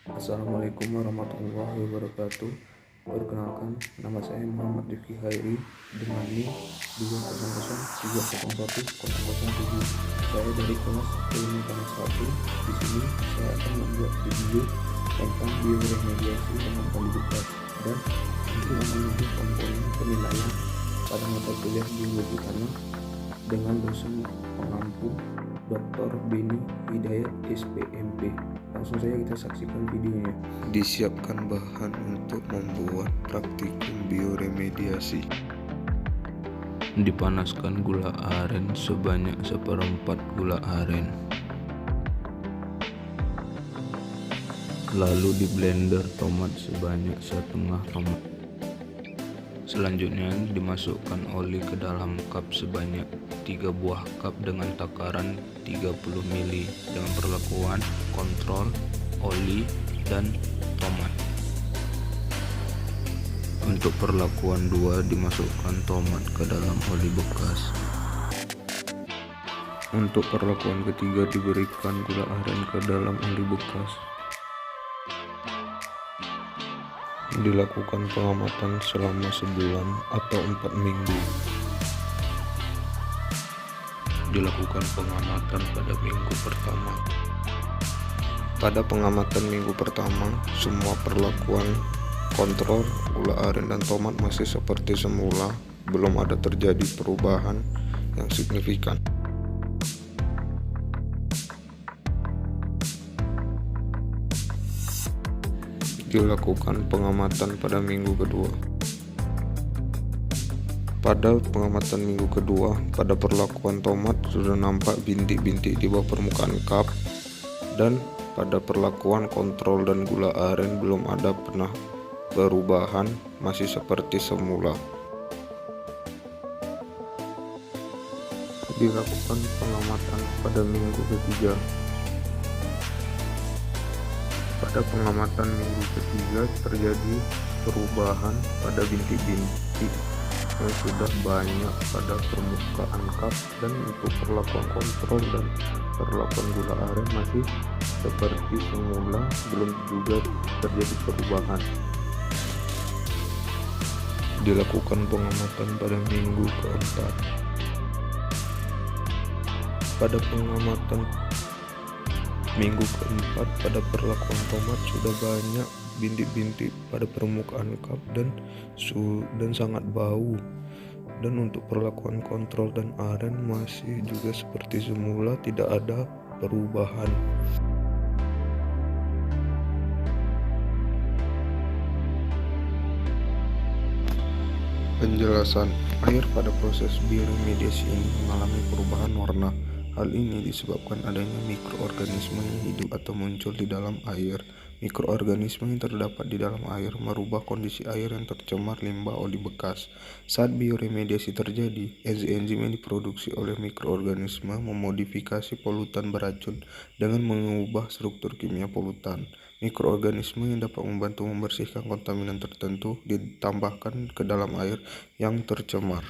Assalamualaikum warahmatullahi wabarakatuh. Perkenalkan, nama saya Muhammad Rifki Hairi dengan NIM 200300107. Saya dari kelas ilmu tanah 1. Di sini saya akan membuat video tentang bioremediasi dengan validitas dan untuk memenuhi komponen penilaian pada mata kuliah biologi tanah dengan dosen pengampu Dr. Beni Hidayat SPMP. Langsung saja kita saksikan videonya. Disiapkan bahan untuk membuat praktikum bioremediasi. Dipanaskan gula aren sebanyak 1/4 gula aren. Lalu di blender tomat sebanyak 1/2 tomat. Selanjutnya dimasukkan oli ke dalam cup sebanyak 3 buah cup dengan takaran 30 ml dengan perlakuan kontrol oli dan tomat. Untuk perlakuan 2 dimasukkan tomat ke dalam oli bekas. Untuk perlakuan ketiga diberikan gula aren ke dalam oli bekas. Dilakukan pengamatan selama sebulan atau 4 minggu. Dilakukan pengamatan pada minggu pertama. Pada pengamatan minggu pertama, semua perlakuan kontrol gula aren dan tomat masih seperti semula, belum ada terjadi perubahan yang signifikan. Dilakukan pengamatan pada minggu kedua. Pada pengamatan minggu kedua, pada perlakuan tomat sudah nampak bintik-bintik di bawah permukaan cup, dan pada perlakuan kontrol dan gula aren belum ada pernah perubahan, masih seperti semula. Dilakukan pengamatan pada minggu ketiga. Pada pengamatan minggu ketiga terjadi perubahan pada bintik-bintik yang sudah banyak pada permukaan cup, dan untuk perlakuan kontrol dan perlakuan gula aren masih seperti semula, belum juga terjadi perubahan. Dilakukan pengamatan pada minggu keempat. Pada pengamatan minggu keempat, pada perlakuan tomat sudah banyak bintik-bintik pada permukaan cup dan sangat bau. Dan untuk perlakuan kontrol dan aren masih juga seperti semula, tidak ada perubahan. Penjelasan: air pada proses bioremediasi ini mengalami perubahan warna. Hal ini disebabkan adanya mikroorganisme yang hidup atau muncul di dalam air. Mikroorganisme yang terdapat di dalam air merubah kondisi air yang tercemar limbah oli bekas. Saat bioremediasi terjadi, enzim yang diproduksi oleh mikroorganisme memodifikasi polutan beracun dengan mengubah struktur kimia polutan. Mikroorganisme yang dapat membantu membersihkan kontaminan tertentu ditambahkan ke dalam air yang tercemar.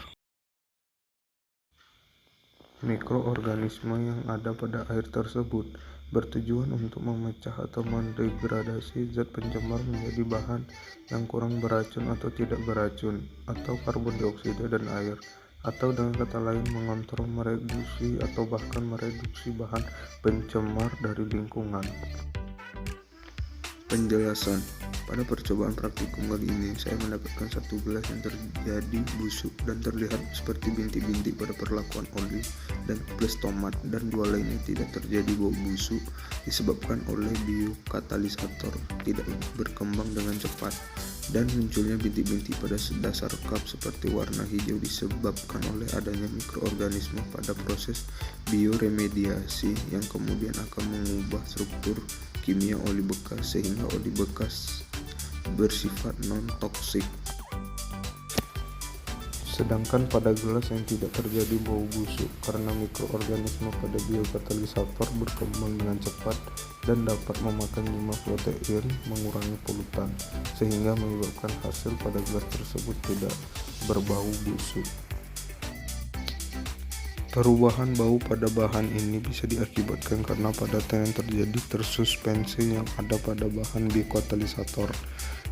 Mikroorganisme yang ada pada air tersebut bertujuan untuk memecah atau mendegradasi zat pencemar menjadi bahan yang kurang beracun atau tidak beracun, atau karbon dioksida dan air, atau dengan kata lain mengontrol, mereduksi, atau bahkan mereduksi bahan pencemar dari lingkungan. Penjelasan: pada percobaan praktikum kali ini, saya mendapatkan satu gelas yang terjadi busuk dan terlihat seperti bintik-bintik pada perlakuan oli dan plus tomat, dan 2 lainnya tidak terjadi bau busuk disebabkan oleh biokatalisator tidak berkembang dengan cepat, dan munculnya bintik-bintik pada dasar cup seperti warna hijau disebabkan oleh adanya mikroorganisme pada proses bioremediasi yang kemudian akan mengubah struktur kimia oli bekas sehingga oli bekas bersifat non-toksik. Sedangkan pada gelas yang tidak terjadi bau busuk karena mikroorganisme pada biokatalisator berkembang dengan cepat dan dapat memakan limbah protein, mengurangi polutan, sehingga menyebabkan hasil pada gelas tersebut tidak berbau busuk. Perubahan bau pada bahan ini bisa diakibatkan karena padatan yang terjadi tersuspensi yang ada pada bahan bikatalisator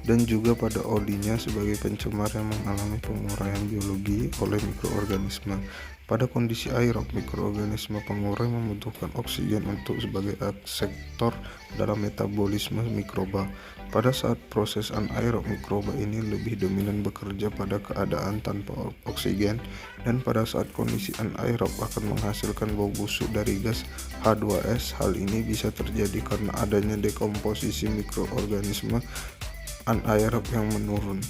dan juga pada olinya sebagai pencemar yang mengalami penguraian biologi oleh mikroorganisme. Pada kondisi aerob, mikroorganisme pengurai membutuhkan oksigen untuk sebagai akseptor dalam metabolisme mikroba. Pada saat proses anaerob, mikroba ini lebih dominan bekerja pada keadaan tanpa oksigen, dan pada saat kondisi anaerob akan menghasilkan bau busuk dari gas H2S. Hal ini bisa terjadi karena adanya dekomposisi mikroorganisme anaerob yang menurun.